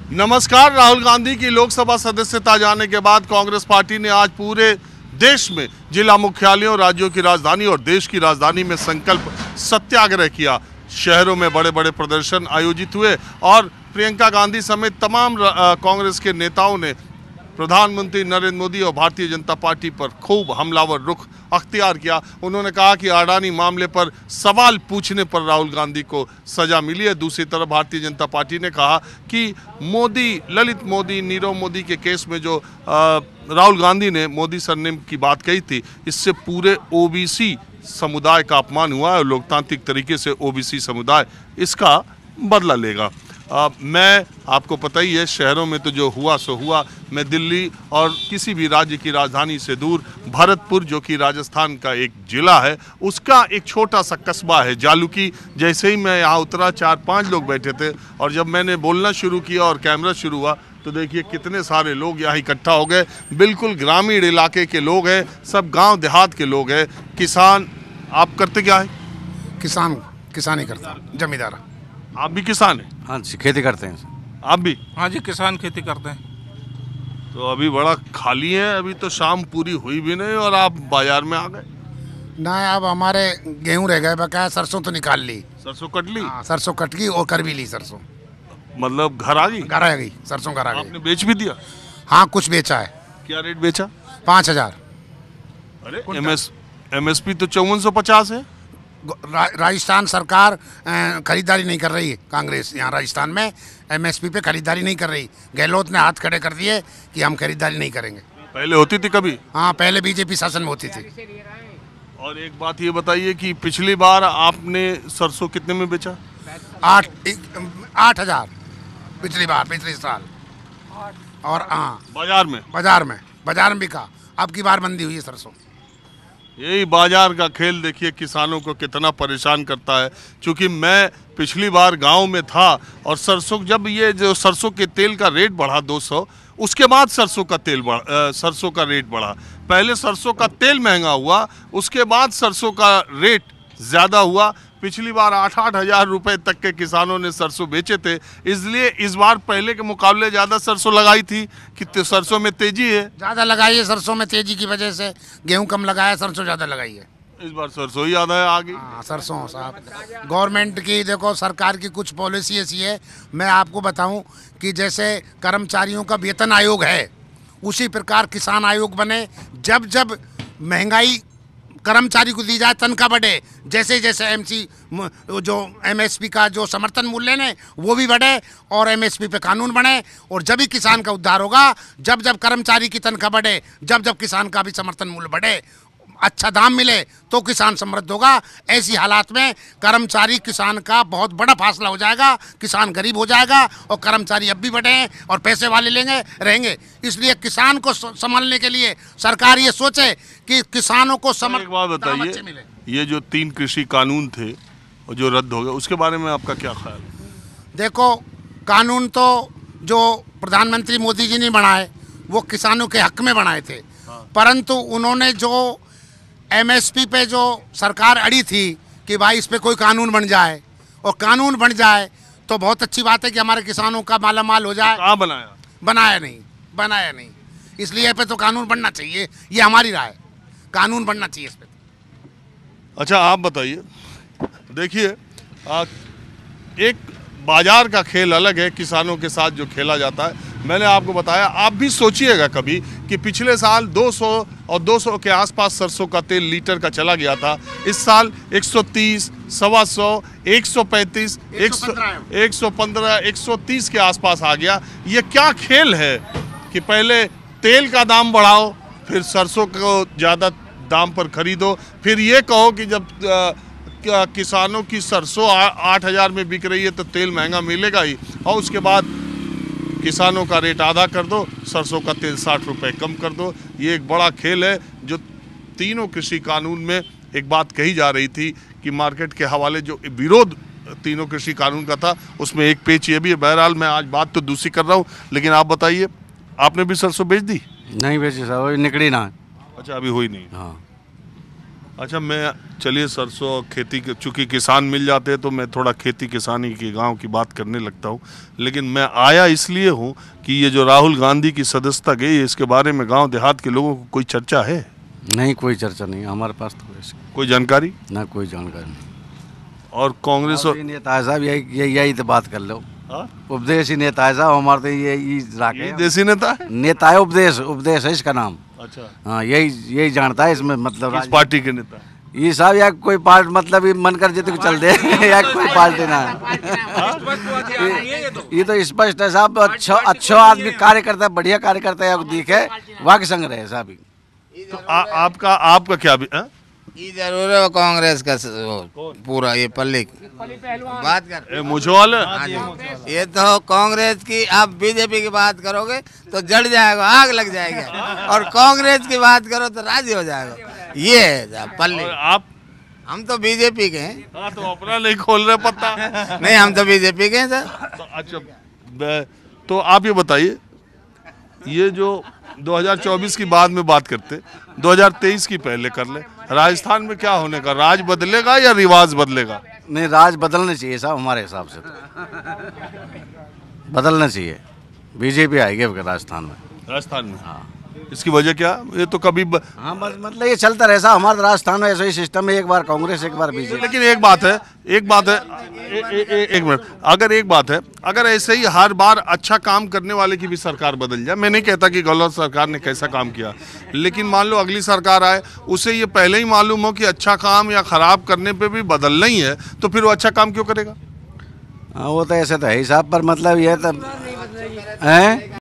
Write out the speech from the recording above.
नमस्कार। राहुल गांधी की लोकसभा सदस्यता जाने के बाद कांग्रेस पार्टी ने आज पूरे देश में जिला मुख्यालयों, राज्यों की राजधानी और देश की राजधानी में संकल्प सत्याग्रह किया। शहरों में बड़े बड़े प्रदर्शन आयोजित हुए और प्रियंका गांधी समेत तमाम कांग्रेस के नेताओं ने प्रधानमंत्री नरेंद्र मोदी और भारतीय जनता पार्टी पर खूब हमलावर रुख अख्तियार किया। उन्होंने कहा कि अडानी मामले पर सवाल पूछने पर राहुल गांधी को सजा मिली है। दूसरी तरफ भारतीय जनता पार्टी ने कहा कि मोदी, ललित मोदी, नीरव मोदी के केस में जो राहुल गांधी ने मोदी सरनेम की बात कही थी, इससे पूरे ओबीसी समुदाय का अपमान हुआ है और लोकतांत्रिक तरीके से ओबीसी समुदाय इसका बदला लेगा। मैं, आपको पता ही है, शहरों में तो जो हुआ सो हुआ। मैं दिल्ली और किसी भी राज्य की राजधानी से दूर भरतपुर, जो कि राजस्थान का एक जिला है, उसका एक छोटा सा कस्बा है जालुकी। जैसे ही मैं यहाँ उतरा, 4-5 लोग बैठे थे और जब मैंने बोलना शुरू किया और कैमरा शुरू हुआ तो देखिए कितने सारे लोग यहाँ इकट्ठा हो गए। बिल्कुल ग्रामीण इलाके के लोग हैं, सब गाँव देहात के लोग हैं। किसान, आप करते क्या है? किसानी करता, जमींदार। आप भी किसान हैं? हाँ जी, खेती करते हैं। आप भी? हाँ जी, किसान खेती करते हैं। तो अभी बड़ा खाली है, अभी तो शाम पूरी हुई भी नहीं और आप बाजार में आ गए। ना, अब हमारे गेहूं रह गए बकाया, सरसों तो निकाल ली। सरसों कट ली? हाँ, सरसों कट गई और कर भी ली सरसों। मतलब घर आ गई? घर आ गई, सरसों घर आ गई। आपने बेच भी दिया? हाँ, कुछ बेचा है। क्या रेट बेचा? 5000। अरे एमएसपी तो 5450 है। राजस्थान सरकार खरीदारी नहीं कर रही है। कांग्रेस यहाँ राजस्थान में एमएसपी पे खरीदारी नहीं कर रही। गहलोत ने हाथ खड़े कर दिए कि हम खरीदारी नहीं करेंगे। पहले होती थी कभी? हाँ, पहले बीजेपी शासन में होती थी। और एक बात ये बताइए कि पिछली बार आपने सरसों कितने में बेचा? 8,000 पिछले साल। और हाँ, बाजार में बिका। अब की बार मंदी हुई है सरसों। यही बाजार का खेल देखिए किसानों को कितना परेशान करता है। क्योंकि मैं पिछली बार गांव में था और सरसों, जब ये जो सरसों के तेल का रेट बढ़ा 200, उसके बाद सरसों का रेट बढ़ा। पहले सरसों का तेल महंगा हुआ, उसके बाद सरसों का रेट ज़्यादा हुआ। पिछली बार 8-8 हज़ार रुपए तक के किसानों ने सरसों बेचे थे। इसलिए इस बार पहले के मुकाबले ज़्यादा सरसों लगाई थी कि सरसों में तेजी है। ज़्यादा लगाई है सरसों में तेजी की वजह से। गेहूं कम लगाया, सरसों ज़्यादा लगाई है। इस बार सरसों ही ज़्यादा है आगे। हाँ, सरसों साहब, गवर्नमेंट की देखो, सरकार की कुछ पॉलिसी ऐसी है। मैं आपको बताऊं कि जैसे कर्मचारियों का वेतन आयोग है, उसी प्रकार किसान आयोग बने। जब जब महंगाई कर्मचारी को दी जाए, तनख्वाह बढ़े, जैसे जैसे एमएसपी का जो समर्थन मूल्य है वो भी बढ़े और एमएसपी पे कानून बने। और जब ही किसान का उद्धार होगा, जब जब कर्मचारी की तनख्वाह बढ़े, जब जब किसान का भी समर्थन मूल्य बढ़े, अच्छा दाम मिले, तो किसान समृद्ध होगा। ऐसी हालात में कर्मचारी किसान का बहुत बड़ा फासला हो जाएगा। किसान गरीब हो जाएगा और कर्मचारी अब भी बढ़े हैं और पैसे वाले रहेंगे। इसलिए किसान को संभालने के लिए सरकार ये सोचे कि किसानों को एक बात बताइए, ये जो 3 कृषि कानून थे और जो रद्द हो गए, उसके बारे में आपका क्या ख्याल है? देखो, कानून तो जो प्रधानमंत्री मोदी जी ने बनाए वो किसानों के हक में बनाए थे। परंतु उन्होंने जो एमएसपी पे जो सरकार अड़ी थी कि भाई इस पे कोई कानून बन जाए, और कानून बन जाए तो बहुत अच्छी बात है कि हमारे किसानों का मालामाल हो जाए। कहाँ बनाया नहीं। इसलिए पे तो कानून बनना चाहिए, ये हमारी राय। कानून बनना चाहिए इस पे। अच्छा, आप बताइए, देखिए एक बाजार का खेल अलग है, किसानों के साथ जो खेला जाता है। मैंने आपको बताया, आप भी सोचिएगा कभी कि पिछले साल 200 और 200 के आसपास सरसों का तेल लीटर का चला गया था। इस साल 130, 125, 135, 115, 130 के आसपास आ गया। ये क्या खेल है कि पहले तेल का दाम बढ़ाओ, फिर सरसों को ज़्यादा दाम पर खरीदो, फिर ये कहो कि जब किसानों की सरसों 8,000 में बिक रही है तो तेल महंगा मिलेगा ही, और उसके बाद किसानों का रेट आधा कर दो, सरसों का तेल 60 रुपये कम कर दो। ये एक बड़ा खेल है। जो तीनों कृषि कानून में एक बात कही जा रही थी कि मार्केट के हवाले जो विरोध तीनों कृषि कानून का था, उसमें एक पेच ये भी है। बहरहाल मैं आज बात तो दूसरी कर रहा हूँ, लेकिन आप बताइए, आपने भी सरसों बेच दी? नहीं बेची साहब, निकली ना। अच्छा, अभी हुई नहीं। हाँ, अच्छा, मैं चलिए सरसों और खेती के, चूँकि किसान मिल जाते हैं तो मैं थोड़ा खेती किसानी की गांव की बात करने लगता हूँ, लेकिन मैं आया इसलिए हूँ कि ये जो राहुल गांधी की सदस्यता गई है, इसके बारे में गांव देहात के लोगों को कोई चर्चा है? नहीं, कोई चर्चा नहीं हमारे पास तो ऐसी कोई जानकारी? ना कोई जानकारी नहीं। और कांग्रेस और नेता है साहब, यही तो बात कर लो। हाँ? उपदेश ही नेता है साहब हमारे तो यही यही देसी नेता है? नेता है, उपदेश है इसका नाम। अच्छा, हाँ, यही जानता है इसमें मतलब किस पार्टी के नेता? ये साहब या कोई पार्टी मतलब ये मन कर जितने को चल दे या कोई पार्टी ना है। ये तो स्पष्ट है साहब। अच्छा आदमी कार्य करता है, बढ़िया कार्य करता है, दिखे वाक संग रहे साहब। तो आपका क्या भी हाँ? ये जरूर है वो कांग्रेस का पूरा ये पल्ली बात कर मुझे वाले ये तो कांग्रेस की। आप बीजेपी की बात करोगे तो जड़ जाएगा, आग लग जाएगी, और कांग्रेस की बात करो तो राजी हो जाएगा। ये है पल्ली। आप? हम तो बीजेपी के हैं। हाँ, तो अपना नहीं खोल रहे पत्ता। नहीं, हम तो बीजेपी के हैं सर। तो अच्छा, तो आप ये बताइए, ये जो 2024 की बाद में बात करते, 2023 की पहले कर ले, राजस्थान में क्या होने का? राज बदलेगा या रिवाज बदलेगा? नहीं, राज बदलना चाहिए साहब हमारे हिसाब से तो बदलना चाहिए। बीजेपी आएगी राजस्थान में। राजस्थान में? हाँ। इसकी वजह क्या? ये तो कभी हाँ, बस मतलब ये चलता रहे साहब हमारे राजस्थान में, ऐसा ही सिस्टम है, एक बार कांग्रेस एक बार बीजेपी। लेकिन एक बात है एक मिनट, अगर ऐसे ही हर बार अच्छा काम करने वाले की भी सरकार बदल जाए, मैं नहीं कहता कि गहलोत सरकार ने कैसा काम किया, लेकिन मान लो अगली सरकार आए, उसे ये पहले ही मालूम हो कि अच्छा काम या खराब करने पे भी बदलना ही है, तो फिर वो अच्छा काम क्यों करेगा? हाँ, वो तो ऐसे तो है ही साहब, पर मतलब ये तो है।